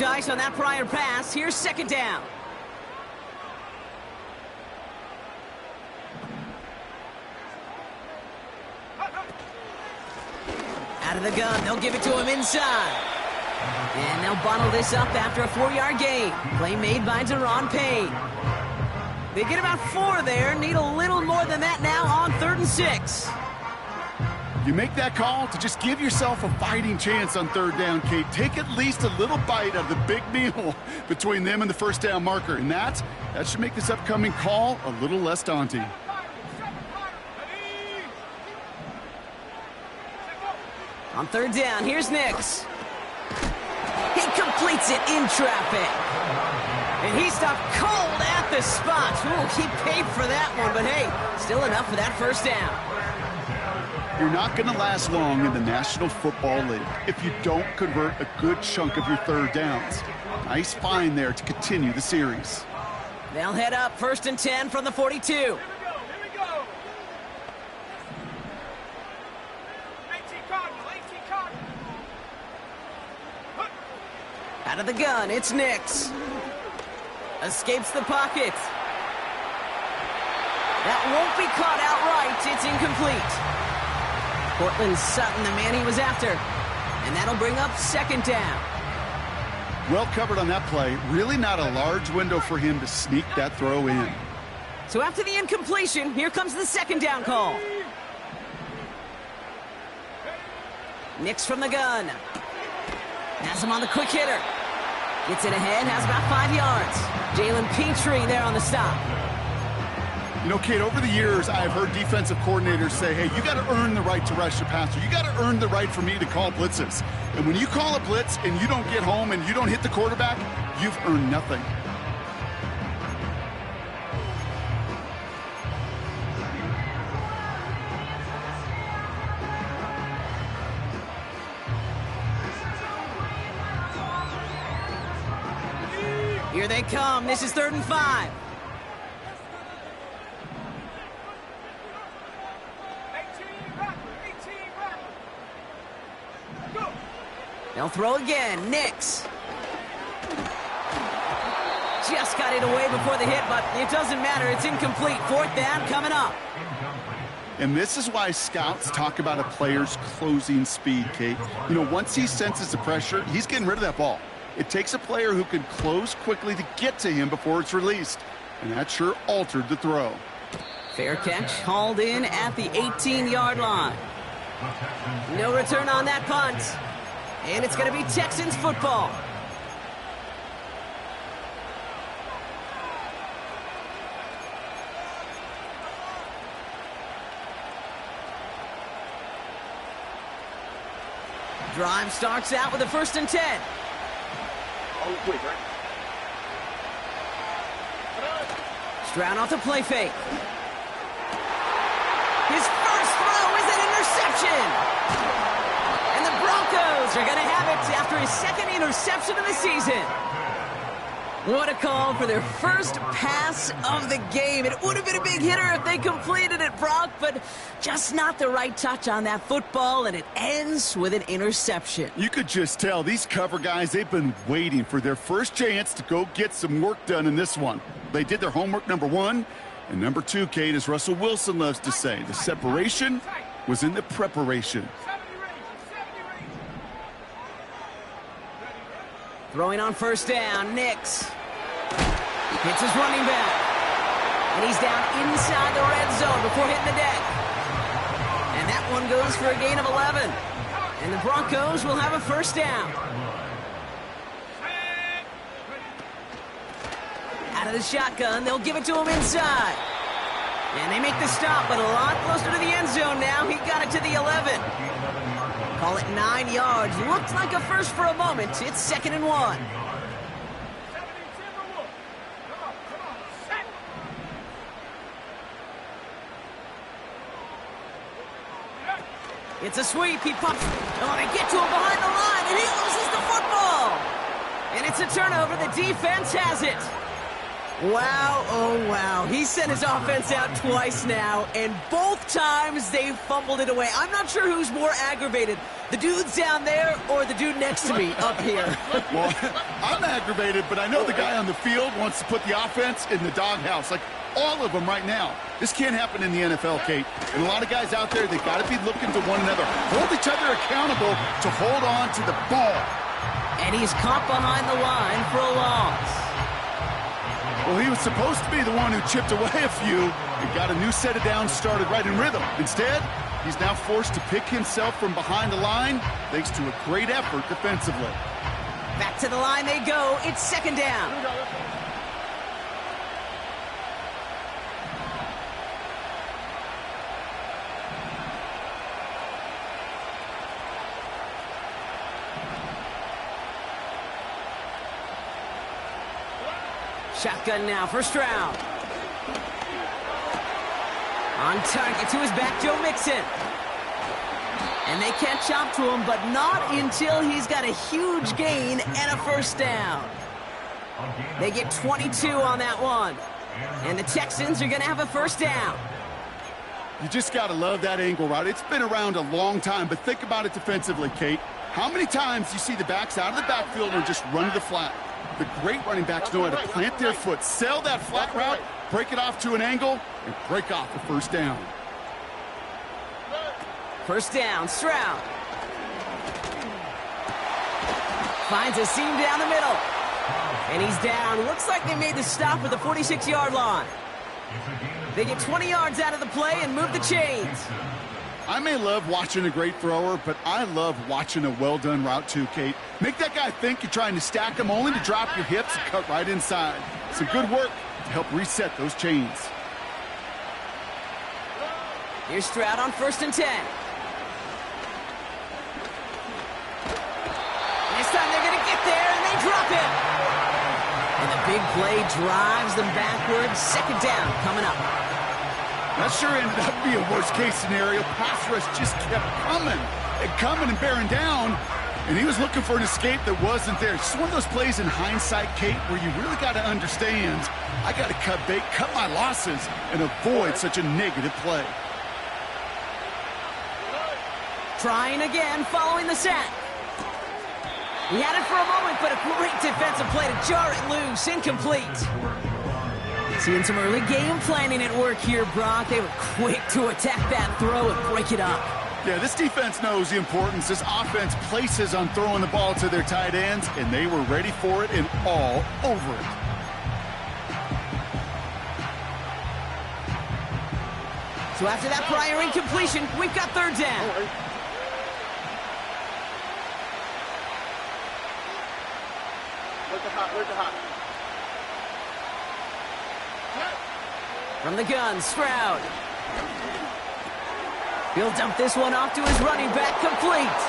ice on that prior pass. Here's second down. Out of the gun, they'll give it to him inside. And they'll bottle this up after a 4-yard gain. Play made by Deron Payne. They get about 4 there, need a little more than that now on 3rd and 6. You make that call to just give yourself a fighting chance on 3rd down, Kate. Take at least a little bite of the big meal between them and the first down marker. And that should make this upcoming call a little less daunting. On 3rd down, here's Nix. He completes it in traffic. And he stopped cold at the spot. Ooh, he paid for that one, but hey, still enough for that first down. You're not going to last long in the National Football League if you don't convert a good chunk of your 3rd downs. Nice find there to continue the series. They'll head up 1st and 10 from the 42. Out of the gun, it's Nix. Escapes the pocket. That won't be caught outright. It's incomplete. Cortland Sutton, the man he was after. And that'll bring up 2nd down. Well covered on that play. Really not a large window for him to sneak that throw in. So after the incompletion, here comes the 2nd down call. Nix from the gun. Has him on the quick hitter. Gets it ahead, has about 5 yards. Jalen Petrie there on the stop. You know, Kate, over the years, I've heard defensive coordinators say, hey, you got to earn the right to rush the passer. You got to earn the right for me to call blitzes. And when you call a blitz and you don't get home and you don't hit the quarterback, you've earned nothing. Here they come. This is 3rd and 5. They'll throw again. Nix. Just got it away before the hit, but it doesn't matter. It's incomplete. 4th down coming up. And this is why scouts talk about a player's closing speed, Kate. You know, once he senses the pressure, he's getting rid of that ball. It takes a player who can close quickly to get to him before it's released. And that sure altered the throw. Fair catch, hauled in at the 18-yard line. No return on that punt. And it's going to be Texans football. Drive starts out with a 1st and 10. Stroud off the play fake. His first throw is an interception. And the Broncos are going to have it after his 2nd interception of the season. What a call for their first pass of the game. It would have been a big hitter if they completed it, Brock, but just not the right touch on that football, and it ends with an interception. You could just tell these cover guys, they've been waiting for their first chance to go get some work done in this one. They did their homework, number 1. And number 2, Kate, as Russell Wilson loves to say, the separation was in the preparation. Throwing on 1st down, Nix. Hits his running back. And he's down inside the red zone before hitting the deck. And that one goes for a gain of 11. And the Broncos will have a 1st down. Out of the shotgun, they'll give it to him inside. And they make the stop, but a lot closer to the end zone now. He got it to the 11. Call it 9 yards. Looked like a first for a moment. It's 2nd and 1. It's a sweep. He pops. Oh, they get to him behind the line, and he loses the football. And it's a turnover. The defense has it. Wow, oh wow. He sent his offense out twice now, and both times they fumbled it away. I'm not sure who's more aggravated, The dude's down there or the dude next to me up here? Well, I'm aggravated, but I know the guy on the field wants to put the offense in the doghouse, like all of them right now. This can't happen in the NFL, Kate. And a lot of guys out there, they've got to be looking to one another, hold each other accountable to hold on to the ball. And he's caught behind the line for a loss. Well, he was supposed to be the one who chipped away a few and got a new set of downs started right in rhythm. Instead, he's now forced to pick himself from behind the line thanks to a great effort defensively. Back to the line they go. It's second down. Shotgun now for Stroud. On target to his back, Joe Mixon. And they can't chop to him, but not until he's got a huge gain and a first down. They get 22 on that one. And the Texans are going to have a first down. You just got to love that angle route. It's been around a long time, but think about it defensively, Kate. How many times you see the backs out of the backfield and just run to the flat? The great running backs know how to plant their foot, sell that flat route, break it off to an angle, and break off the first down. First down, Stroud. Finds a seam down the middle. And he's down. Looks like they made the stop at the 46-yard line. They get 20 yards out of the play and move the chains. I may love watching a great thrower, but I love watching a well-done route too, Kate. Make that guy think you're trying to stack him only to drop your hips and cut right inside. Some good work to help reset those chains. Here's Stroud on 1st and 10. This time they're going to get there, and they drop it. And the big play drives them backwards. Second down coming up. That sure ended up being a worst-case scenario. Pass rush just kept coming and bearing down, and he was looking for an escape that wasn't there. It's one of those plays in hindsight, Kate, where you really got to understand, I got to cut bait, cut my losses, and avoid such a negative play. Trying again following the sack. He had it for a moment, but a great defensive play to jar it loose. Incomplete. Seeing some early game planning at work here, Brock. They were quick to attack that throw and break it up. Yeah, this defense knows the importance this offense places on throwing the ball to their tight ends, and they were ready for it and all over it. So after that prior incompletion, we've got third down. Where's the hot? From the gun, Stroud. He'll dump this one off to his running back, complete.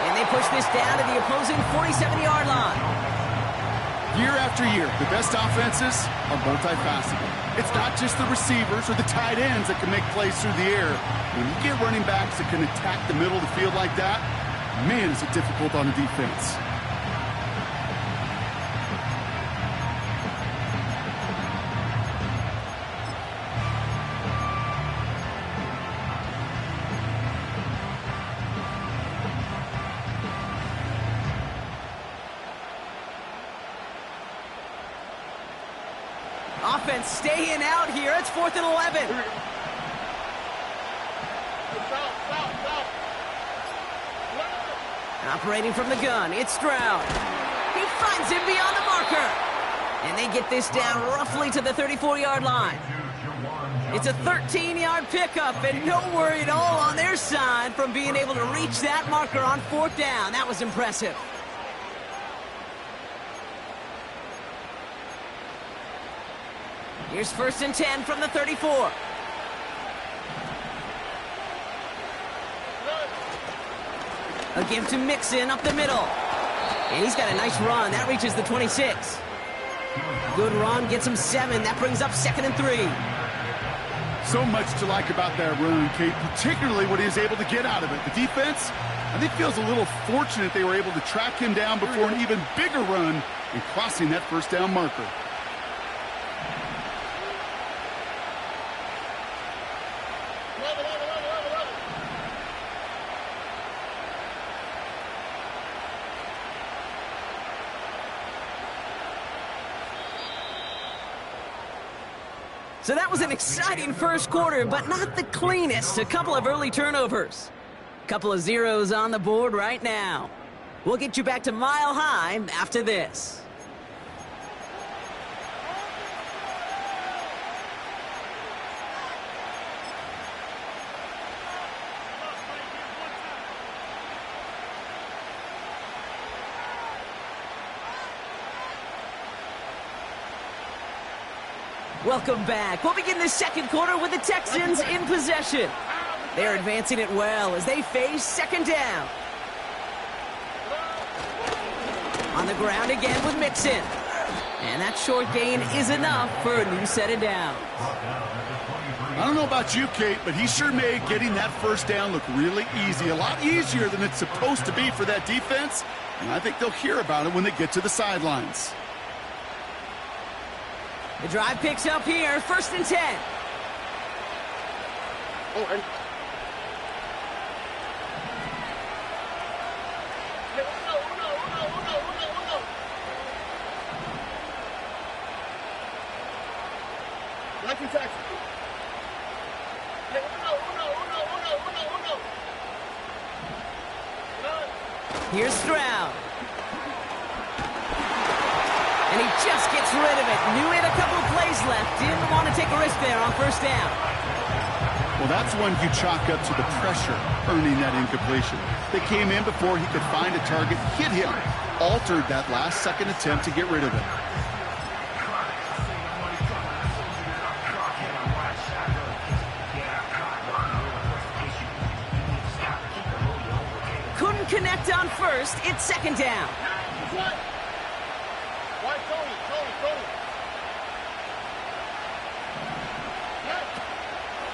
And they push this down to the opposing 47-yard line. Year after year, the best offenses are multifaceted. It's not just the receivers or the tight ends that can make plays through the air. When you get running backs that can attack the middle of the field like that, man, is it difficult on the defense. Offense staying out here. It's 4th and 11. Operating from the gun, it's Stroud. He finds him beyond the marker. And they get this down roughly to the 34-yard line. It's a 13-yard pickup, and no worry at all on their side from being able to reach that marker on 4th down. That was impressive. Here's 1st and 10 from the 34. A give to Mixon up the middle. And he's got a nice run. That reaches the 26. Good run, gets him 7. That brings up 2nd and 3. So much to like about that run, Kate, particularly what he was able to get out of it. The defense, I think, feels a little fortunate they were able to track him down before an even bigger run and crossing that first down marker. So that was an exciting first quarter, but not the cleanest. A couple of early turnovers. Couple of zeros on the board right now. We'll get you back to Mile High after this. Welcome back. We'll begin the second quarter with the Texans in possession. They're advancing it well as they face second down. On the ground again with Mixon. And that short gain is enough for a new set of downs. I don't know about you, Kate, but he sure made getting that first down look really easy. A lot easier than it's supposed to be for that defense. And I think they'll hear about it when they get to the sidelines. The drive picks up here, 1st and 10. Oh, and Here's Stroud. And he just gets rid of it. Knew he had a couple of plays left. Didn't want to take a risk there on first down. Well, that's one you chalk up to the pressure earning that incompletion. They came in before he could find a target, hit him, altered that last-second attempt to get rid of it. Couldn't connect on first. It's second down.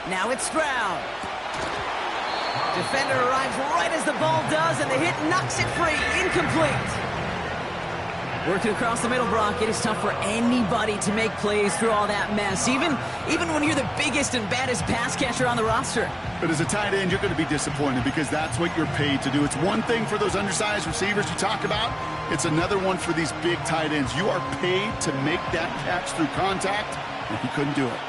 Now it's Stroud. Defender arrives right as the ball does, and the hit knocks it free. Incomplete. Working across the middle, Brock, it is tough for anybody to make plays through all that mess, even when you're the biggest and baddest pass catcher on the roster. But as a tight end, you're going to be disappointed because that's what you're paid to do. It's one thing for those undersized receivers you talk about. It's another one for these big tight ends. You are paid to make that catch through contact, and he couldn't do it.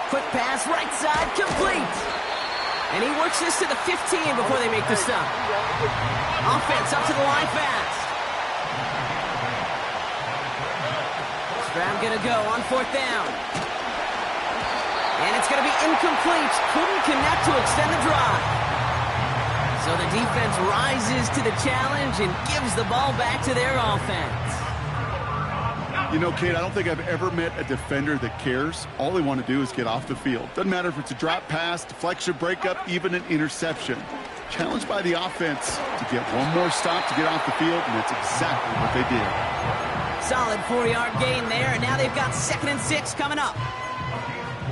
Quick pass, right side, complete. And he works this to the 15 before they make the stop. Offense up to the line fast. Stroud gonna go on 4th down. And it's gonna be incomplete. Couldn't connect to extend the drive. So the defense rises to the challenge and gives the ball back to their offense. You know, Kate, I don't think I've ever met a defender that cares. All they want to do is get off the field. Doesn't matter if it's a drop pass, deflection, breakup, even an interception. Challenged by the offense to get one more stop to get off the field, and that's exactly what they did. Solid 4-yard gain there, and now they've got 2nd and 6 coming up.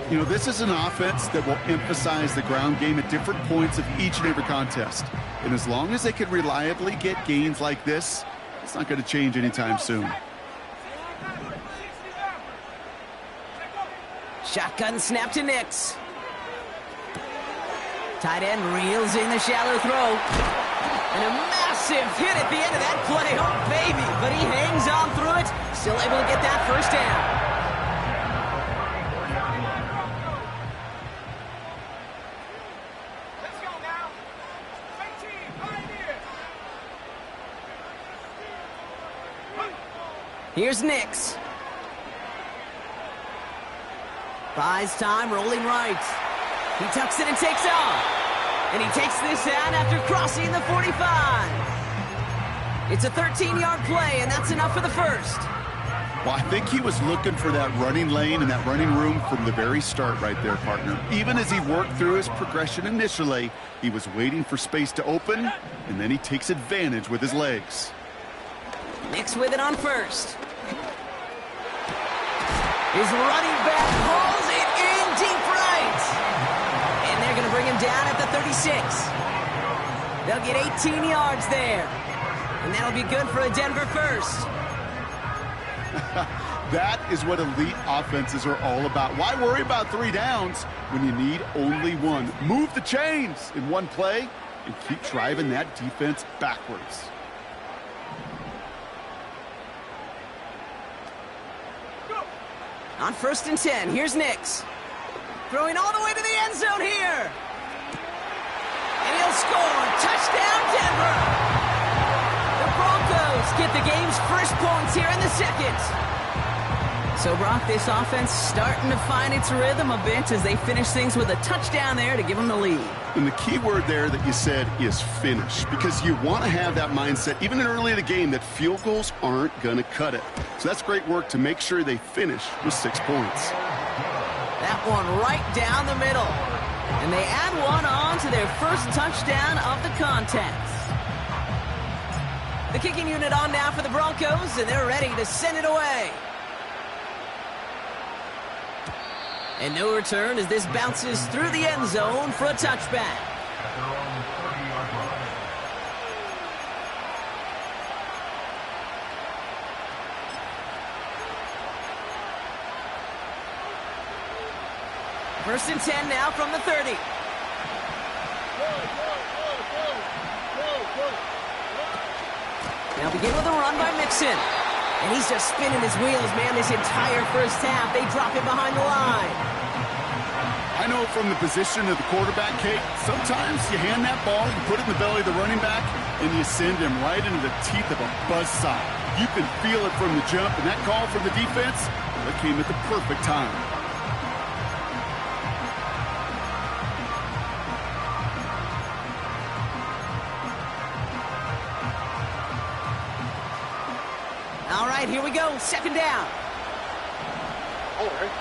You know, this is an offense that will emphasize the ground game at different points of each and every contest. And as long as they can reliably get gains like this, it's not going to change anytime soon. Shotgun snap to Nix. Tight end reels in the shallow throw. And a massive hit at the end of that play. Oh, baby. But he hangs on through it. Still able to get that first down. let's go now. 18, pioneer. Here's Nix. Buys time, rolling right. He tucks it and takes off. And he takes this down after crossing the 45. It's a 13-yard play, and that's enough for the first. Well, I think he was looking for that running lane and that running room from the very start right there, partner. Even as he worked through his progression initially, he was waiting for space to open, and then he takes advantage with his legs. Nix with it on first. His running back hauls it in deep right. And they're going to bring him down at the 36. They'll get 18 yards there. And that'll be good for a Denver first. That is what elite offenses are all about. Why worry about 3 downs when you need only one? Move the chains in one play and keep driving that defense backwards. On 1st and 10, here's Nix. Throwing all the way to the end zone here. And he'll score. Touchdown, Denver. The Broncos get the game's first points here in the second. So, Brock, this offense starting to find its rhythm a bit as they finish things with a touchdown there to give them the lead. And the key word there that you said is finish, because you want to have that mindset, even early in the game, that field goals aren't going to cut it. So that's great work to make sure they finish with 6 points. That one right down the middle. And they add one on to their first touchdown of the contest. The kicking unit on now for the Broncos, and they're ready to send it away. And no return as this bounces through the end zone for a touchback. First and 10 now from the 30. Now begin with a run by Mixon. And he's just spinning his wheels, man, this entire first half. They drop it behind the line. I know from the position of the quarterback, Kate, sometimes you hand that ball, you put it in the belly of the running back, and you send him right into the teeth of a buzzsaw. You can feel it from the jump, and that call from the defense, that came at the perfect time. All right, here we go. 2nd down. All right.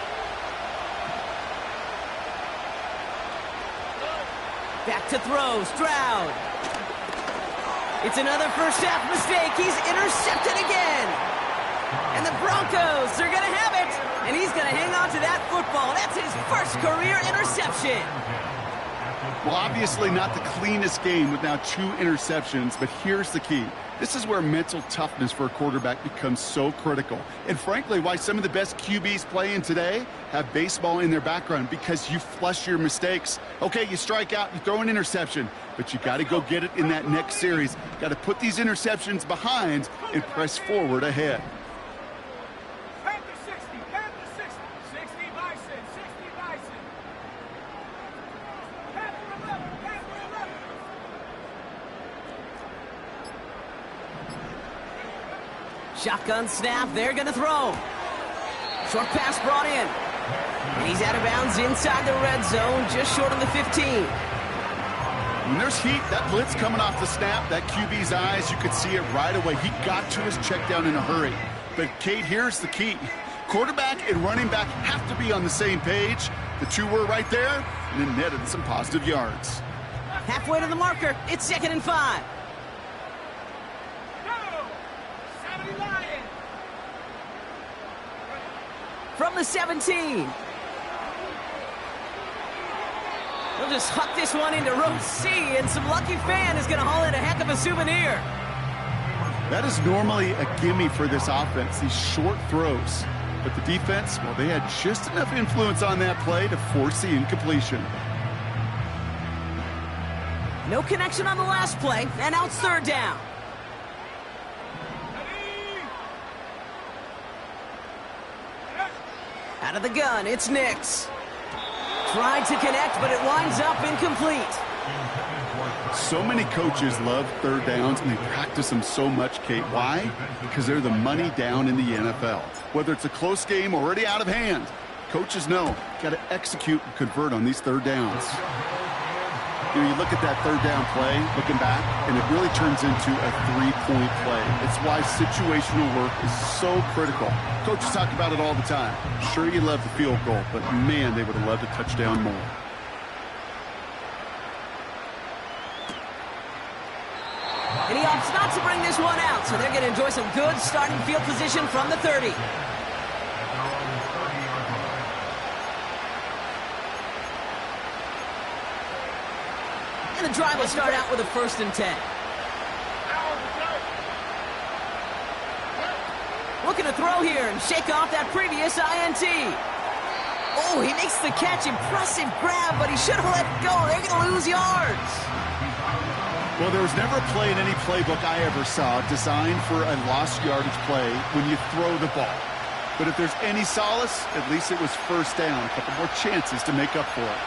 Back to throw. Stroud. It's another first half mistake. He's intercepted again. And the Broncos are going to have it. And he's going to hang on to that football. That's his first career interception. Well, obviously not the cleanest game with now 2 interceptions, but here's the key. This is where mental toughness for a quarterback becomes so critical. And frankly, why some of the best QBs playing today have baseball in their background, because you flush your mistakes. Okay, you strike out, you throw an interception, but you got to go get it in that next series. Got to put these interceptions behind and press forward ahead. Shotgun snap, they're going to throw. Short pass brought in. And he's out of bounds inside the red zone, just short of the 15. When there's heat, that blitz coming off the snap, that QB's eyes, you could see it right away. He got to his check down in a hurry. But, Kate, here's the key. Quarterback and running back have to be on the same page. The 2 were right there, and it netted some positive yards. Halfway to the marker, it's 2nd and 5. From the 17. They'll just huck this one into row C, and some lucky fan is going to haul in a heck of a souvenir. That is normally a gimme for this offense, these short throws. But the defense, well, they had just enough influence on that play to force the incompletion. No connection on the last play, and now it's 3rd down. Out of the gun, it's Nix. Tried to connect, but it winds up incomplete. So many coaches love 3rd downs, and they practice them so much, Kate. Why? Because they're the money down in the NFL. Whether it's a close game or already out of hand, coaches know got to execute and convert on these 3rd downs. You know, you look at that 3rd down play, looking back, and it really turns into a 3-point play. It's why situational work is so critical. Coaches talk about it all the time. Sure, you love the field goal, but man, they would have loved a touchdown more. And he opts not to bring this one out, so they're going to enjoy some good starting field position from the 30. And the drive will start out with a 1st and 10. Looking to throw here and shake off that previous INT. Oh, he makes the catch. Impressive grab, but he should have let it go. They're going to lose yards. Well, there was never a play in any playbook I ever saw designed for a lost yardage play when you throw the ball. But if there's any solace, at least it was first down. A couple more chances to make up for it.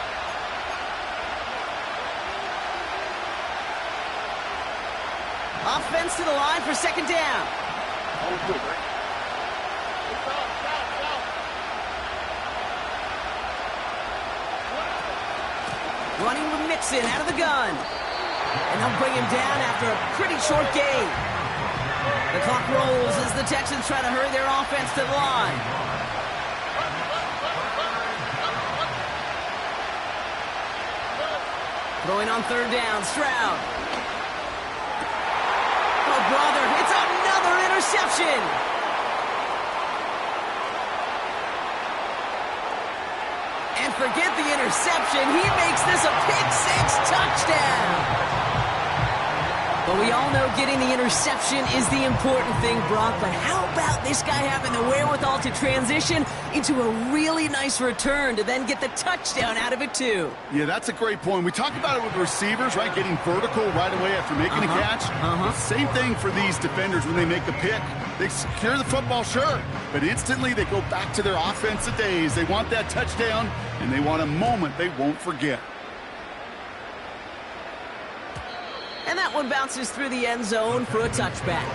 Offense to the line for second down. Running with Mixon out of the gun. And they'll bring him down after a pretty short gain. The clock rolls as the Texans try to hurry their offense to the line. Throwing on third down, Stroud. Oh, brother, it's another interception. And forget the interception. He makes this a pick-6 touchdown. But we all know getting the interception is the important thing, Brock. But how about this guy having the wherewithal to transition into a really nice return to then get the touchdown out of it, too? Yeah, that's a great point. We talk about it with receivers, right? Getting vertical right away after making a catch. Same thing for these defenders when they make a pick. They secure the football, sure, but instantly they go back to their offensive days. They want that touchdown, and they want a moment they won't forget. And that one bounces through the end zone for a touchback.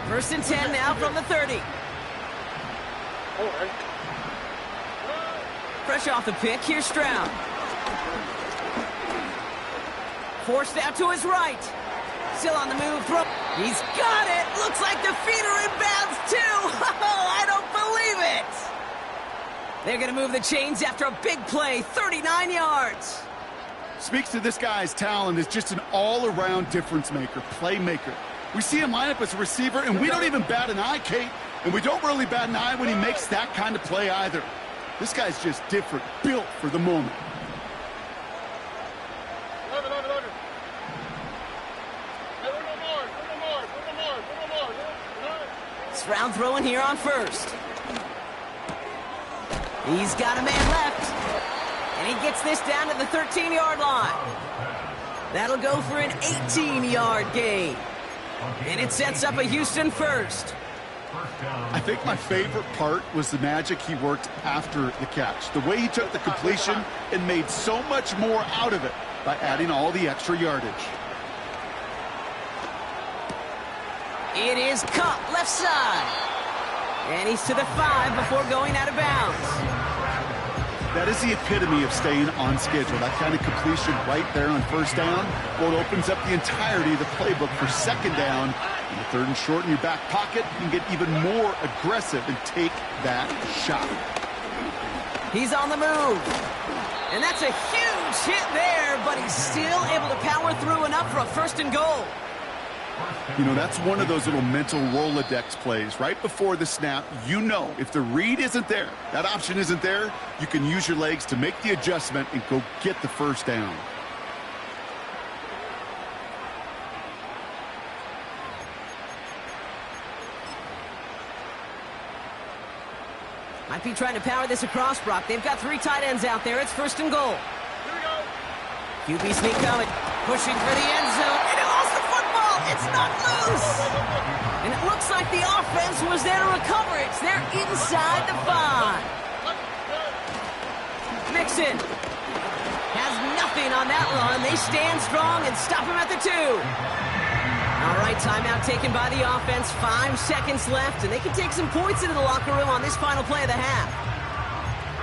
First and 10 now from the 30. Fresh off the pick, here's Stroud. Forced out to his right. Still on the move, throw. He's got it! Looks like the feet are in bounds too! Oh, I don't believe it! They're gonna move the chains after a big play, 39 yards. Speaks to this guy's talent as just an all-around difference maker, playmaker. We see him line up as a receiver, and we don't even bat an eye, Kate. And we don't really bat an eye when he makes that kind of play either. This guy's just different, built for the moment. Stroud throwing here on first. He's got a man left. And he gets this down to the 13-yard line. That'll go for an 18-yard gain. And it sets up a Houston first. I think my favorite part was the magic he worked after the catch. The way he took the completion and made so much more out of it by adding all the extra yardage. It is Cup, left side. And he's to the 5 before going out of bounds. That is the epitome of staying on schedule. That kind of completion right there on first down. Well, it opens up the entirety of the playbook for second down. In the third and short in your back pocket, you can get even more aggressive and take that shot. He's on the move. And that's a huge hit there, but he's still able to power through enough for a first and goal. You know, that's one of those little mental Rolodex plays. Right before the snap, you know if the read isn't there, that option isn't there, you can use your legs to make the adjustment and go get the first down. Might be trying to power this across, Brock. They've got 3 tight ends out there. It's first and goal. QB sneak coming. Pushing for the end zone. And he lost the football. It's not loose. And it looks like the offense was there to recover it. They're inside the 5. Mixon has nothing on that run. They stand strong and stop him at the 2. All right, timeout taken by the offense. 5 seconds left, and they can take some points into the locker room on this final play of the half.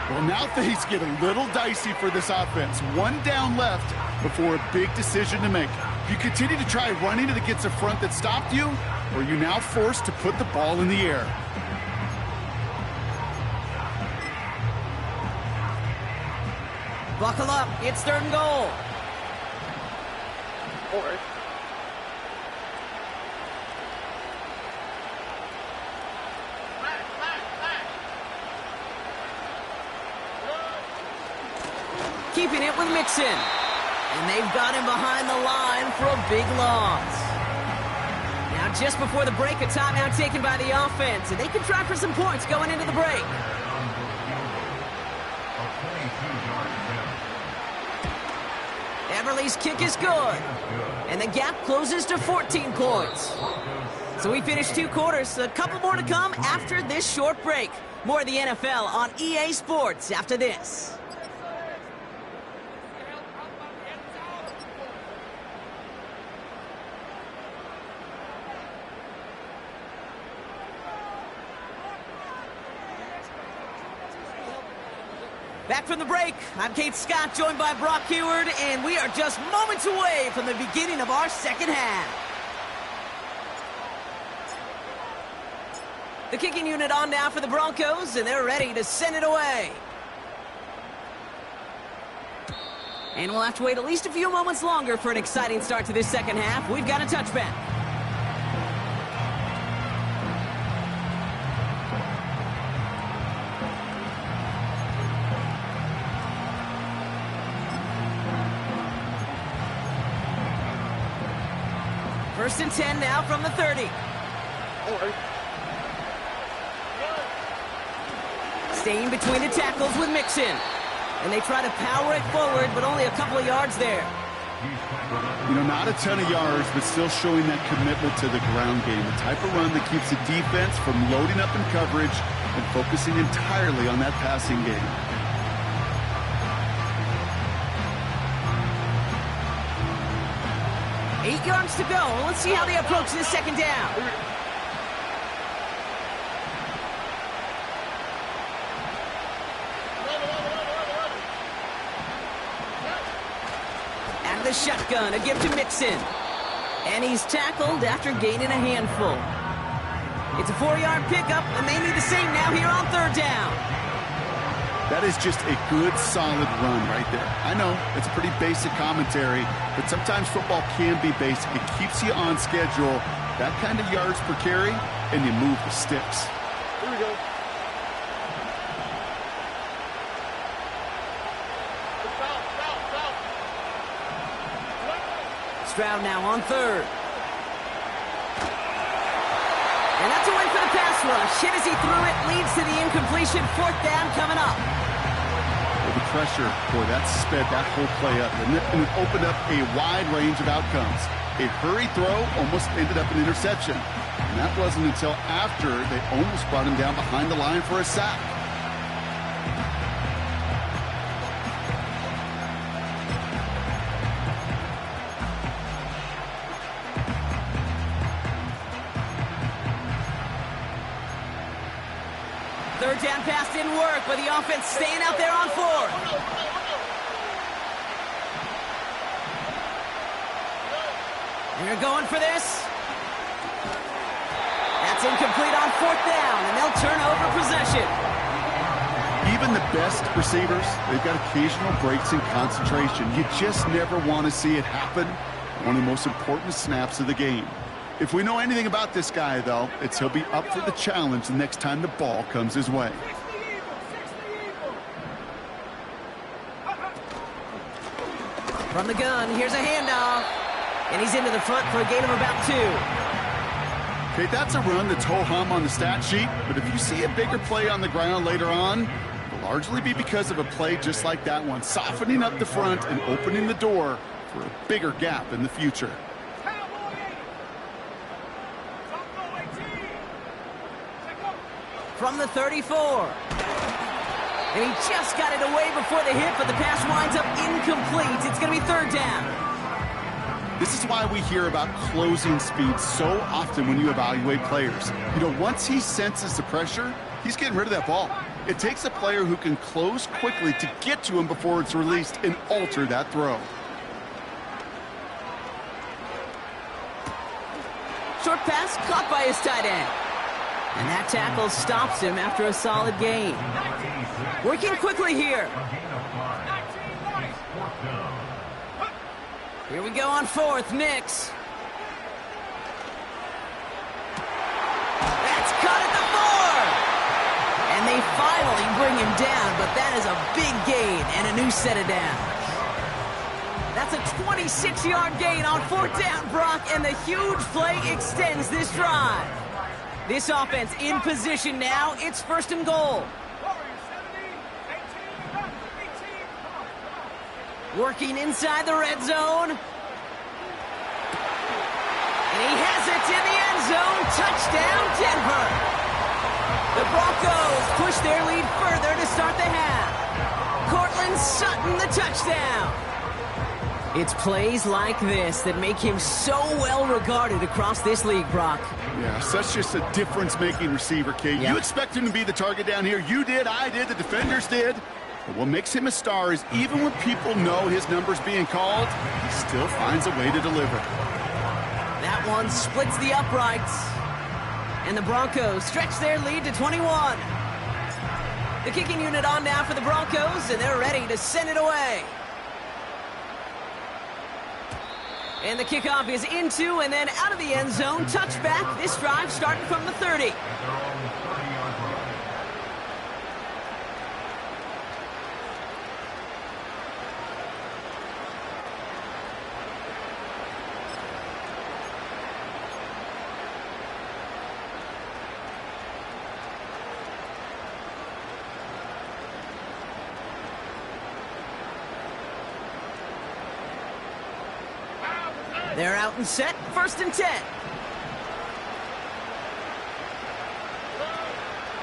Well, now things get a little dicey for this offense. 1 down left before a big decision to make. Do you continue to try running it against a front that stopped you, or are you now forced to put the ball in the air? Buckle up. It's third and goal. All right. Keeping it with Mixon. And they've got him behind the line for a big loss. Now, just before the break, a timeout taken by the offense, and they can try for some points going into the break. Everly's kick is good. And the gap closes to 14 points. So we finished 2 quarters. A couple more to come after this short break. More of the NFL on EA Sports after this. Back from the break, I'm Kate Scott, joined by Brock Heward, and we are just moments away from the beginning of our second half. The kicking unit on now for the Broncos, and they're ready to send it away. And we'll have to wait at least a few moments longer for an exciting start to this second half. We've got a touchback. First and 10 now from the 30. Staying between the tackles with Mixon. And they try to power it forward, but only a couple of yards there. You know, not a ton of yards, but still showing that commitment to the ground game. The type of run that keeps the defense from loading up in coverage and focusing entirely on that passing game. Eight yards to go. Let's see how they approach this second down. And the shotgun, a gift to Mixon. And he's tackled after gaining a handful. It's a 4-yard pickup, and they need the same now here on third down. That is just a good, solid run right there. I know, it's pretty basic commentary, but sometimes football can be basic. It keeps you on schedule, that kind of yards per carry, and you move the sticks. Here we go. Stroud now on third. And that's a win for the pass rush. Hit as he threw it, leads to the incompletion. Fourth down coming up. The pressure, boy, that sped that whole play up, and it opened up a wide range of outcomes. A hurry throw almost ended up an interception, and that wasn't until after they almost brought him down behind the line for a sack. Third down pass didn't work, but the offense staying out there on fourth. They're going for this. That's incomplete on fourth down, and they'll turn over possession. Even the best receivers, they've got occasional breaks in concentration. You just never want to see it happen. One of the most important snaps of the game. If we know anything about this guy, though, it's he'll be up for the challenge the next time the ball comes his way. From the gun, here's a handoff. And he's into the front for a gain of about 2. Okay, that's a run that's ho-hum on the stat sheet, but if you see a bigger play on the ground later on, it'll largely be because of a play just like that one, softening up the front and opening the door for a bigger gap in the future. From the 34. And he just got it away before the hit, but the pass winds up incomplete. It's going to be third down. This is why we hear about closing speed so often when you evaluate players. You know, once he senses the pressure, he's getting rid of that ball. It takes a player who can close quickly to get to him before it's released and alter that throw. Short pass caught by his tight end. And that tackle stops him after a solid gain. Working quickly here. Here we go on fourth. Nix. That's caught at the 4. And they finally bring him down, but that is a big gain and a new set of downs. That's a 26-yard gain on 4th down, Brock, and the huge play extends this drive. This offense in position now. It's 1st and goal. Working inside the red zone. And he has it in the end zone. Touchdown, Denver. The Broncos push their lead further to start the half. Cortland Sutton, the touchdown. It's plays like this that make him so well regarded across this league, Brock. Yeah, such just a difference-making receiver, Kate. Yep. You expect him to be the target down here. You did, I did, the defenders did. But what makes him a star is even when people know his number's being called, he still finds a way to deliver. That one splits the uprights. And the Broncos stretch their lead to 21. The kicking unit on now for the Broncos, and they're ready to send it away. And the kickoff is into and then out of the end zone. Touchback. This drive starting from the 30. They're out and set. 1st and 10.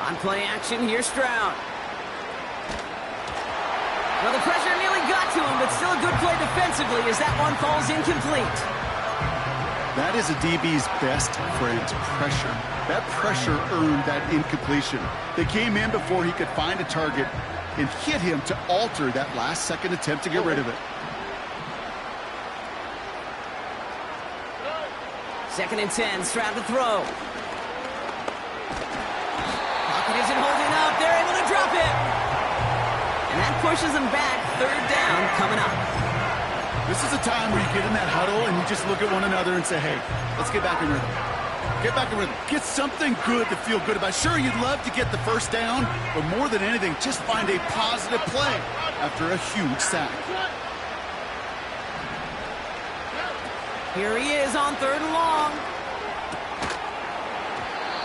On play action, here's Stroud. Well, the pressure nearly got to him, but still a good play defensively as that one falls incomplete. That is a DB's best friend, pressure. That pressure earned that incompletion. They came in before he could find a target and hit him to alter that last-second attempt to get rid of it. 2nd and 10, Stroud to throw. Pocket isn't holding up. They're able to drop it. And that pushes them back. 3rd down coming up. This is a time where you get in that huddle and you just look at one another and say, hey, let's get back in rhythm. Get back in rhythm. Get something good to feel good about. Sure, you'd love to get the 1st down, but more than anything, just find a positive play after a huge sack. Here he is on 3rd and long.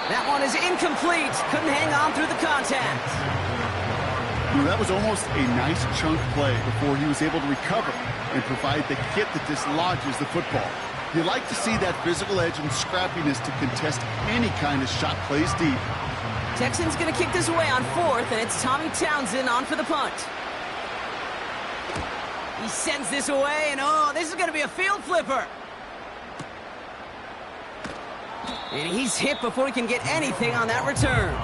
That one is incomplete. Couldn't hang on through the contact. You know, that was almost a nice chunk play before he was able to recover and provide the hit that dislodges the football. You like to see that physical edge and scrappiness to contest any kind of shot plays deep. Texans going to kick this away on 4th, and it's Tommy Townsend on for the punt. He sends this away, and oh, this is going to be a field flipper. And he's hit before he can get anything on that return.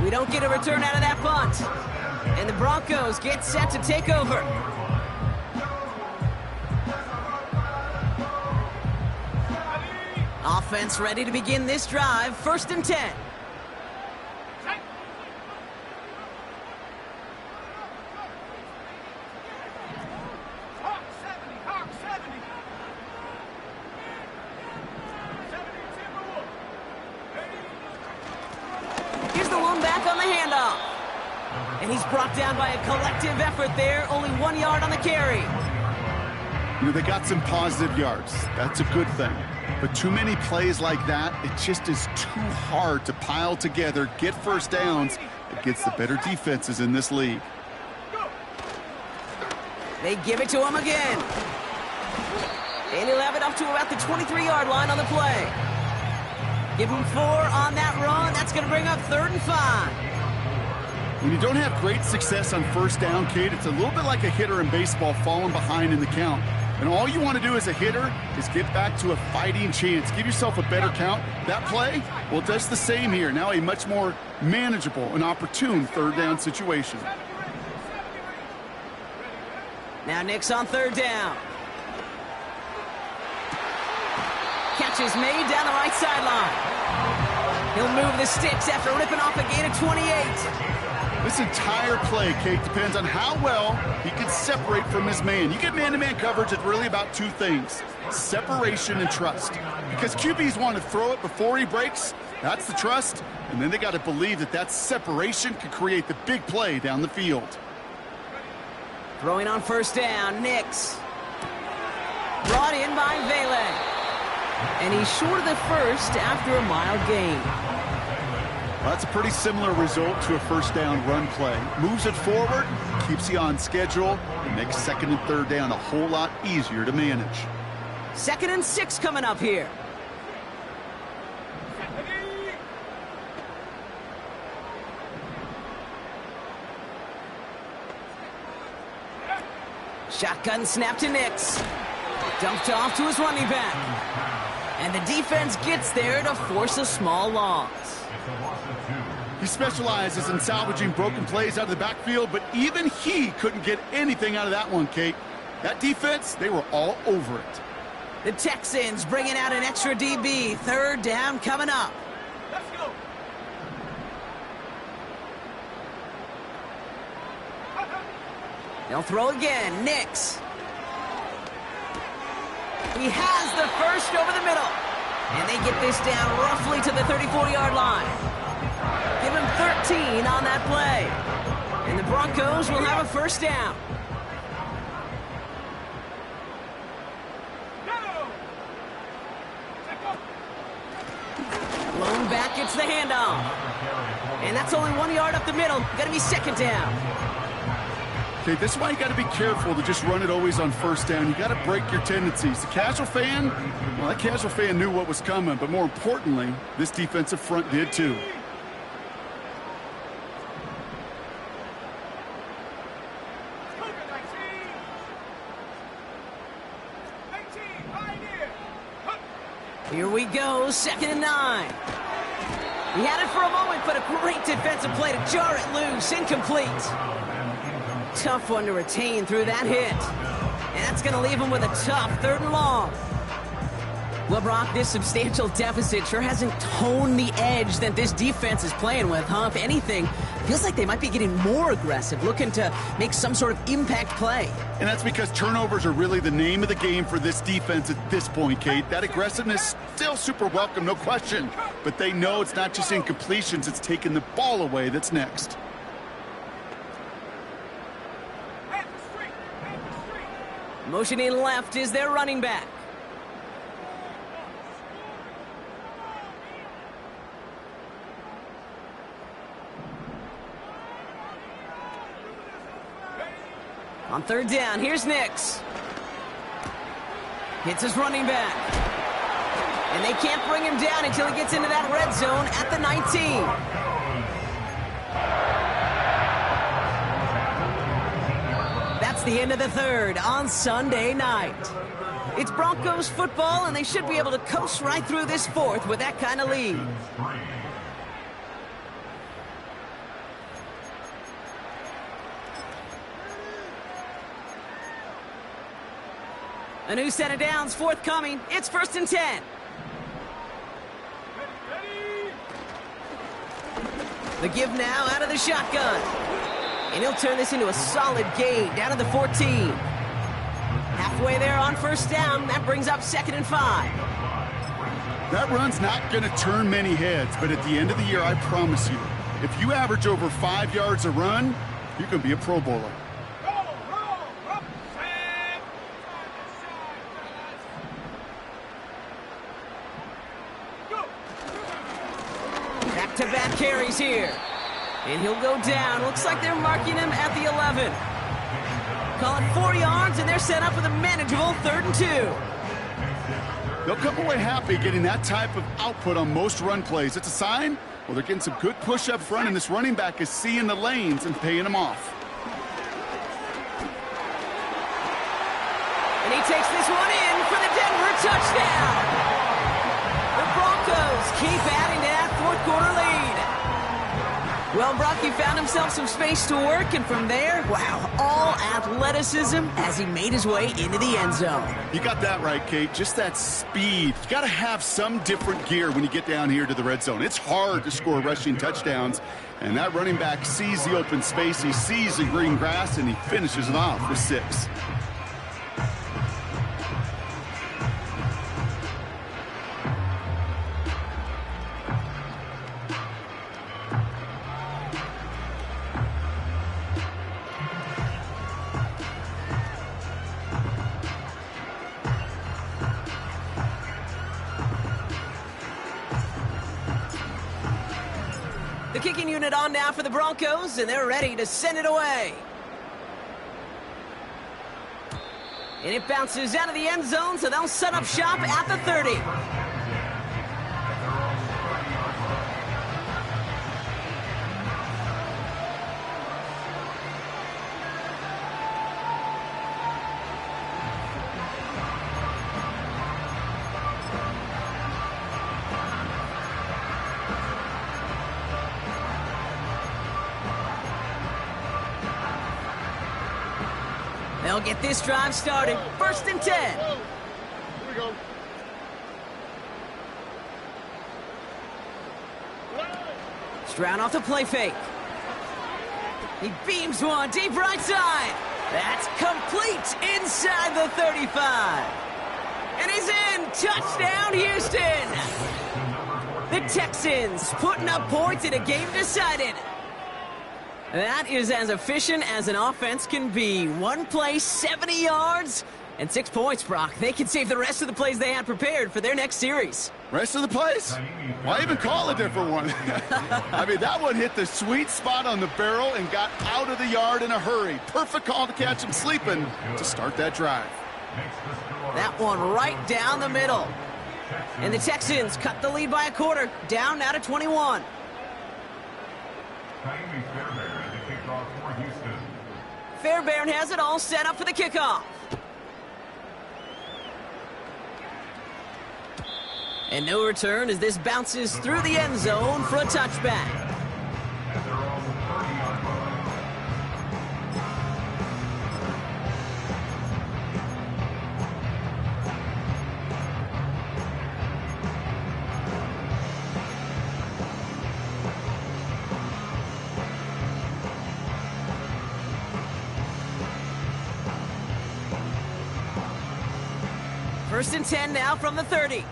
We don't get a return out of that punt. And the Broncos get set to take over. Offense ready to begin this drive. 1st and 10. And he's brought down by a collective effort there. Only 1 yard on the carry. You know, they got some positive yards. That's a good thing. But too many plays like that, it just is too hard to pile together, get 1st downs against the better defenses in this league. They give it to him again. And he'll have it up to about the 23-yard line on the play. Give him 4 on that run. That's going to bring up 3rd and 5. When you don't have great success on 1st down, Kate, it's a little bit like a hitter in baseball falling behind in the count. And all you want to do as a hitter is get back to a fighting chance. Give yourself a better count. That play, well, it does the same here. Now a much more manageable and opportune 3rd down situation. Now Nick's on 3rd down. Catch is made down the right sideline. He'll move the sticks after ripping off a gain of 28. This entire play, Kate, depends on how well he can separate from his man. You get man-to-man coverage, it's really about 2 things: separation and trust. Because QBs want to throw it before he breaks. That's the trust. And then they got to believe that that separation can create the big play down the field. Throwing on 1st down, Nix. Brought in by Vele. And he's short of the first after a mild gain. Well, that's a pretty similar result to a first down run play. Moves it forward, keeps you on schedule, and makes second and third down a whole lot easier to manage. 2nd and 6 coming up here. Shotgun snap to Nix. Dumped off to his running back. And the defense gets there to force a small loss. He specializes in salvaging broken plays out of the backfield, but even he couldn't get anything out of that one, Kate. That defense, they were all over it. The Texans bringing out an extra DB. 3rd down coming up. Let's go. They'll throw again. Nix. He has the first over the middle. And they get this down roughly to the 34-yard line. Give him 13 on that play. And the Broncos will have a first down. Lone back gets the handoff. And that's only 1 yard up the middle. Going to be 2nd down. Okay, this is why you got to be careful to just run it always on first down. You got to break your tendencies. The casual fan, well, that casual fan knew what was coming, but more importantly, this defensive front did too. Here we go, 2nd and 9. He had it for a moment, but a great defensive play to jar it loose. Incomplete. Tough one to retain through that hit. And that's going to leave him with a tough 3rd and long. Well, Brock, this substantial deficit sure hasn't toned the edge that this defense is playing with, huh? If anything, feels like they might be getting more aggressive, looking to make some sort of impact play. And that's because turnovers are really the name of the game for this defense at this point, Kate. That aggressiveness still super welcome, no question. But they know it's not just incompletions, it's taking the ball away that's next. Motioning left is their running back. On 3rd down, here's Nix. Hits his running back. And they can't bring him down until he gets into that red zone at the 19. That's the end of the 3rd on Sunday night. It's Broncos football, and they should be able to coast right through this 4th with that kind of lead. A new set of downs forthcoming. It's 1st and 10. The give now out of the shotgun. And he'll turn this into a solid gain down to the 14. Halfway there on 1st down. That brings up 2nd and 5. That run's not going to turn many heads, but at the end of the year, I promise you, if you average over 5 yards a run, you can be a Pro Bowler. Back-to-back carries here. And he'll go down. Looks like they're marking him at the 11. Call it 4 yards, and they're set up with a manageable 3rd and 2. They'll come away happy getting that type of output on most run plays. It's a sign, well, they're getting some good push up front, and this running back is seeing the lanes and paying them off. And he takes this one in for the Denver touchdown. The Broncos keep adding to that 4th quarter lead. Well, Brock, he found himself some space to work, and from there, wow, all athleticism as he made his way into the end zone. You got that right, Kate. Just that speed. You got to have some different gear when you get down here to the red zone. It's hard to score rushing touchdowns, and that running back sees the open space, he sees the green grass, and he finishes it off with 6. kicking unit on now for the Broncos, and they're ready to send it away. And it bounces out of the end zone, so they'll set up shop at the 30. They'll get this drive started. 1st and 10. Here we go. Stroud off the play fake. He beams one deep right side. That's complete inside the 35. And he's in. Touchdown, Houston. The Texans putting up points in a game decided. That is as efficient as an offense can be. One play, 70 yards, and 6 points, Brock. They can save the rest of the plays they had prepared for their next series. Rest of the plays? Why even call a different one? I mean, that one hit the sweet spot on the barrel and got out of the yard in a hurry. Perfect call to catch him sleeping to start that drive. That one right down the middle. And the Texans cut the lead by a quarter, down now to 21. Fairbairn has it all set up for the kickoff. And no return as this bounces through the end zone for a touchback. First and 10 now from the 30.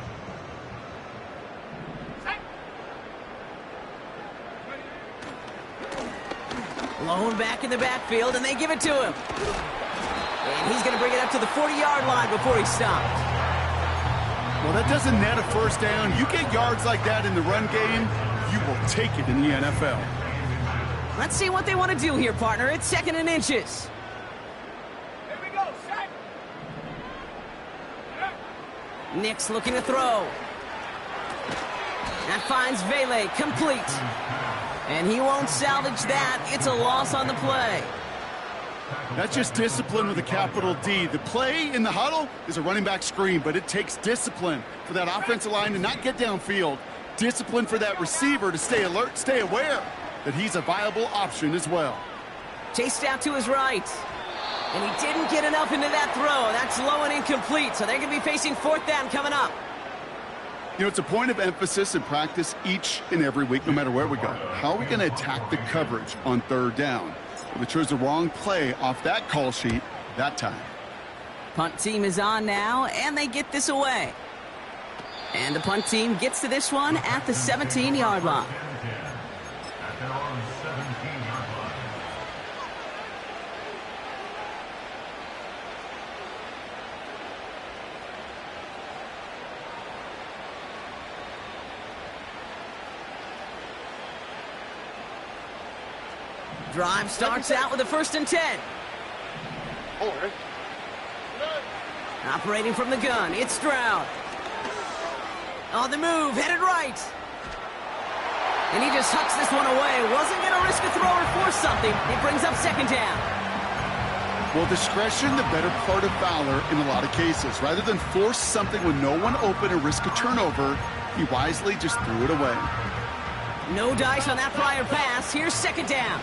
Lone back in the backfield, and they give it to him. And he's going to bring it up to the 40-yard line before he's stopped. Well, that doesn't net a first down. You get yards like that in the run game, you will take it in the NFL. Let's see what they want to do here, partner. It's 2nd and inches. Nick's looking to throw. That finds Vele, complete. And he won't salvage that. It's a loss on the play. That's just discipline with a capital D. The play in the huddle is a running back screen, but it takes discipline for that offensive line to not get downfield. Discipline for that receiver to stay alert, stay aware that he's a viable option as well. Chased out to his right. And he didn't get enough into that throw. That's low and incomplete, so they're going to be facing 4th down coming up. You know, it's a point of emphasis in practice each and every week, no matter where we go. How are we going to attack the coverage on 3rd down? Well, they chose the wrong play off that call sheet that time. Punt team is on now, and they get this away. And the punt team gets to this one at the 17-yard line. Drive starts out with a 1st and 10. Operating from the gun, it's Stroud. On the move, headed right. And he just hucks this one away. Wasn't going to risk a throw or force something. He brings up 2nd down. Well, discretion, the better part of valor in a lot of cases. Rather than force something with no one open and risk a turnover, he wisely just threw it away. No dice on that prior pass. Here's 2nd down.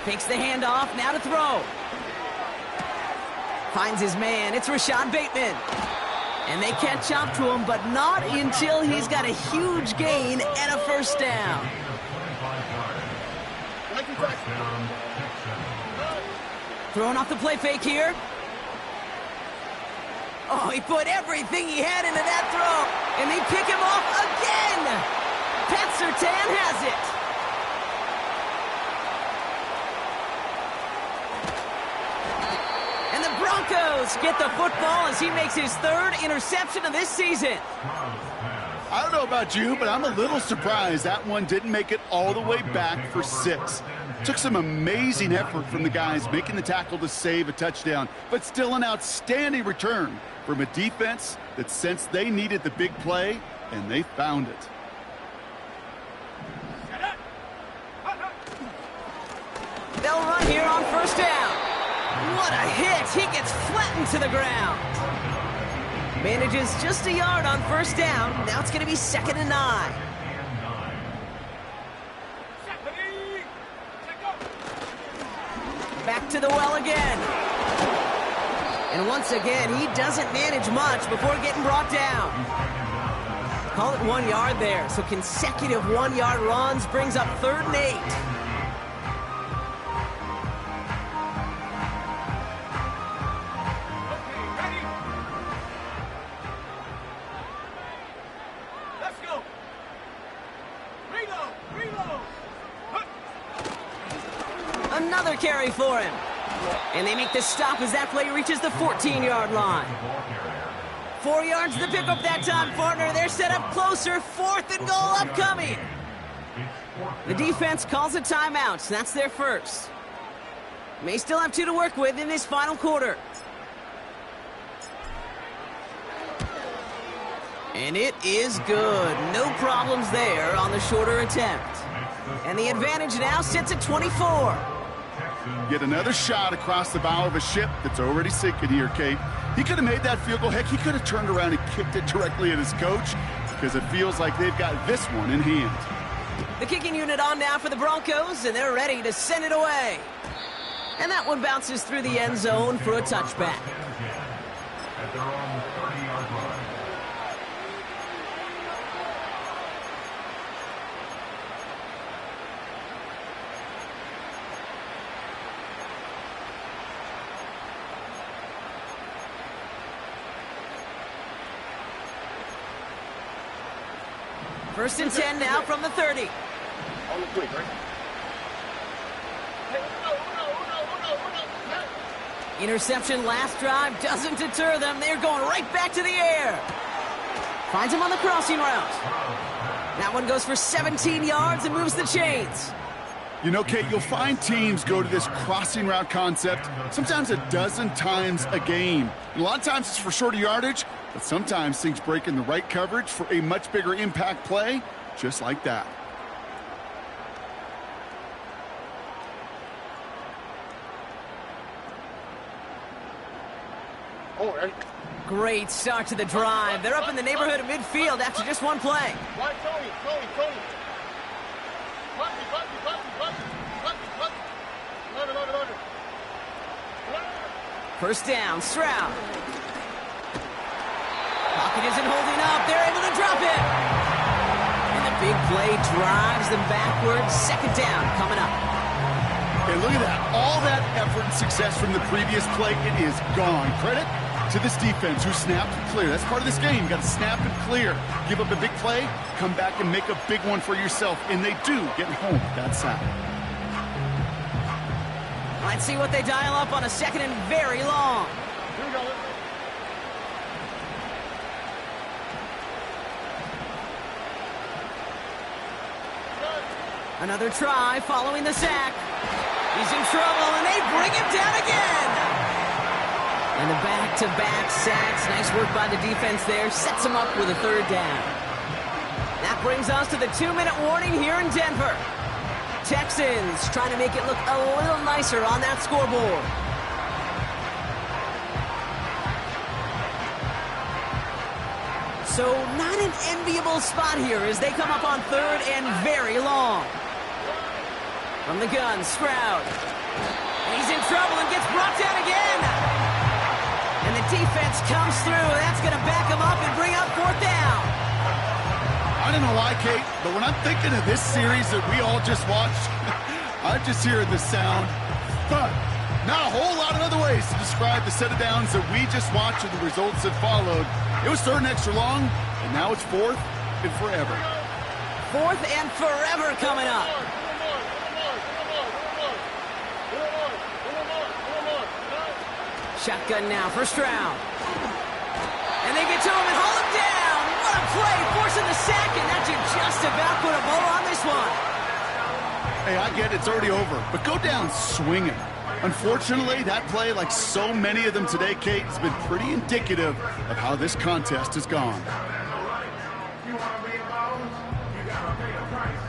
Takes the handoff, now to throw. Finds his man, it's Rashad Bateman. And they catch up to him, but not until he's got a huge gain and a 1st down. Throwing off the play fake here. Oh, he put everything he had into that throw, and they pick him off again. Pat Surtain has it. And the Broncos get the football as he makes his 3rd interception of this season. I don't know about you, but I'm a little surprised that one didn't make it all the way back for 6. Took some amazing effort from the guys making the tackle to save a touchdown, but still an outstanding return from a defense that sensed they needed the big play, and they found it. They'll run here on first down. What a hit! He gets flattened to the ground. Manages just a yard on first down. Now it's going to be 2nd and 9. Back to the well again. And once again, he doesn't manage much before getting brought down. Call it 1 yard there. So consecutive 1-yard runs brings up 3rd and 8. Another carry for him. And they make the stop as that play reaches the 14-yard line. 4 yards to pick up that time, partner. They're set up closer. 4th and goal upcoming. The defense calls a timeout. So that's their first. May still have 2 to work with in this final quarter. And it is good. No problems there on the shorter attempt. And the advantage now sits at 24. Yet another shot across the bow of a ship that's already sinking here, Kate. He could have made that field goal. Heck, he could have turned around and kicked it directly at his coach because it feels like they've got this one in hand. The kicking unit on now for the Broncos, and they're ready to send it away. And that one bounces through the end zone for a touchback. At their own 30-yard line. First and 10 now from the 30. On the quick, right? Interception last drive doesn't deter them. They're going right back to the air. Finds him on the crossing route. That one goes for 17 yards and moves the chains. You know, Kate, you'll find teams go to this crossing route concept sometimes a dozen times a game. And a lot of times it's for shorter yardage, but sometimes things break in the right coverage for a much bigger impact play, just like that. Oh, right. Great start to the drive. They're up in the neighborhood of midfield after just one play. Right, Tony. First down, Stroud. Pocket isn't holding up. They're able to drop it. And the big play drives them backwards. 2nd down coming up. And look at that. All that effort and success from the previous play, it is gone. Credit to this defense who snapped and clear. That's part of this game. You got to snap and clear. Give up a big play, come back and make a big one for yourself. And they do get home that sack. Let's see what they dial up on a 2nd and very long. Here we go. Another try following the sack. He's in trouble, and they bring him down again. And the back-to-back sacks. Nice work by the defense there. Sets him up with a 3rd down. That brings us to the 2-minute warning here in Denver. Texans trying to make it look a little nicer on that scoreboard. So not an enviable spot here as they come up on 3rd and very long. From the gun, Stroud. He's in trouble and gets brought down again. And the defense comes through. That's going to back him up and bring up 4th down. I don't know why, Kate, but when I'm thinking of this series that we all just watched, I'm just hearing the sound thud. Not a whole lot of other ways to describe the set of downs that we just watched and the results that followed. It was 3rd and extra long, and now it's 4th and forever. 4th and forever coming up. Shotgun now for Stroud. And they get to him and haul him down. What a play, forcing the sack, and that should just about put a bow on this one. Hey, I get it's already over, but go down swinging. Unfortunately, that play, like so many of them today, Kate, has been pretty indicative of how this contest has gone. You want to be involved? You got to pay the price.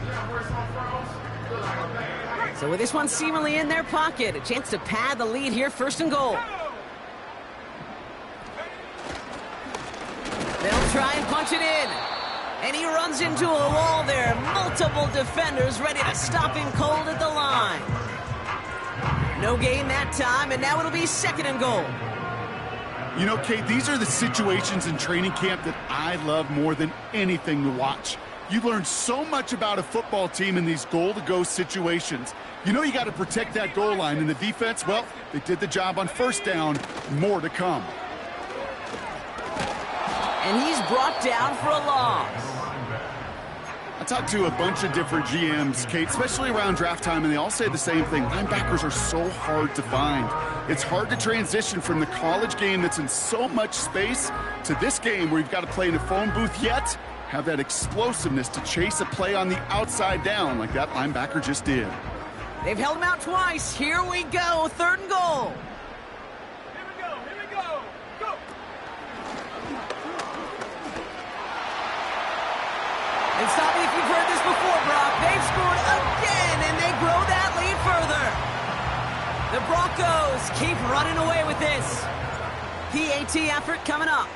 You know where some froze? Feel like a bad habit. So with this one seemingly in their pocket, a chance to pad the lead here, 1st and goal. They'll try and punch it in. And he runs into a wall there. Multiple defenders ready to stop him cold at the line. No gain that time, and now it'll be 2nd and goal. You know, Kate, these are the situations in training camp that I love more than anything to watch. You learn so much about a football team in these goal-to-go situations. You know you got to protect that goal line, and the defense, well, they did the job on 1st down. More to come. And he's brought down for a loss. I talked to a bunch of different GMs, Kate, especially around draft time, and they all say the same thing. Linebackers are so hard to find. It's hard to transition from the college game that's in so much space to this game where you've got to play in a phone booth, yet have that explosiveness to chase a play on the outside down like that linebacker just did. They've held him out twice. Here we go, 3rd and goal. And stop me if you've heard this before, Brock. They've scored again, and they grow that lead further. The Broncos keep running away with this. PAT effort coming up.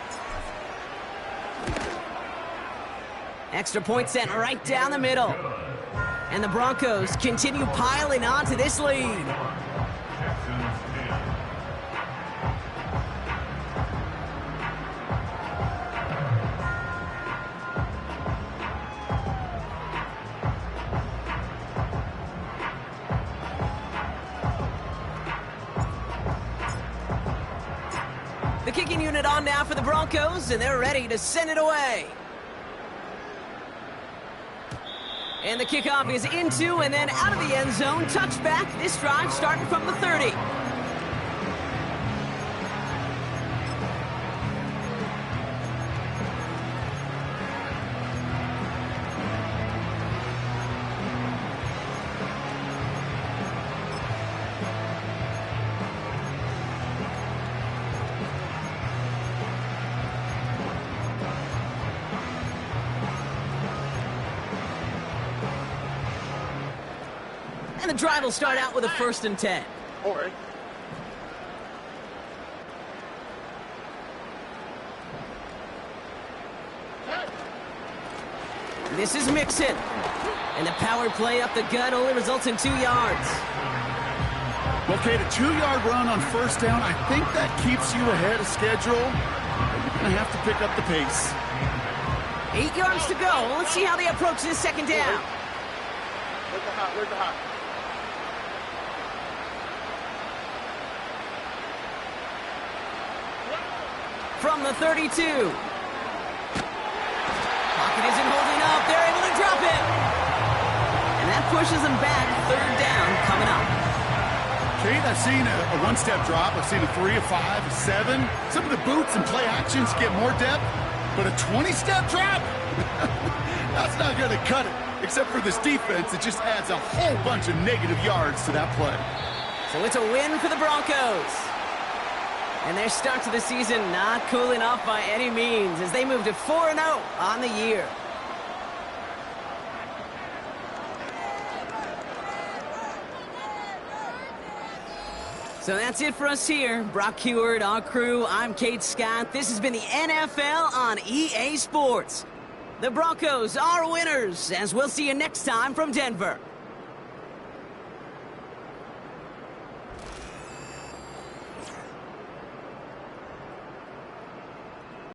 Extra point sent right down the middle. And the Broncos continue piling on to this lead. The kicking unit on now for the Broncos, and they're ready to send it away. And the kickoff is into and then out of the end zone. Touchback. This drive starting from the 30. And the drive will start out with a 1st and 10. All right. This is Mixon. And the power play up the gut only results in 2 yards. Well, Kate, a 2-yard run on 1st down, I think that keeps you ahead of schedule. You're going to have to pick up the pace. 8 yards to go. Let's see how they approach this 2nd down. Where's the hot? Where's the hot? From the 32. Pocket isn't holding up. They're able to drop it. And that pushes them back. 3rd down coming up. Kate, I've seen a 1-step drop. I've seen a 3, a 5, a 7. Some of the boots and play actions get more depth, but a 20-step drop? That's not going to cut it. Except for this defense, it just adds a whole bunch of negative yards to that play. So it's a win for the Broncos. And their start to the season not cooling off by any means as they move to 4-0 on the year. So that's it for us here. Brock Heward, our crew, I'm Kate Scott. This has been the NFL on EA Sports. The Broncos are winners, as we'll see you next time from Denver.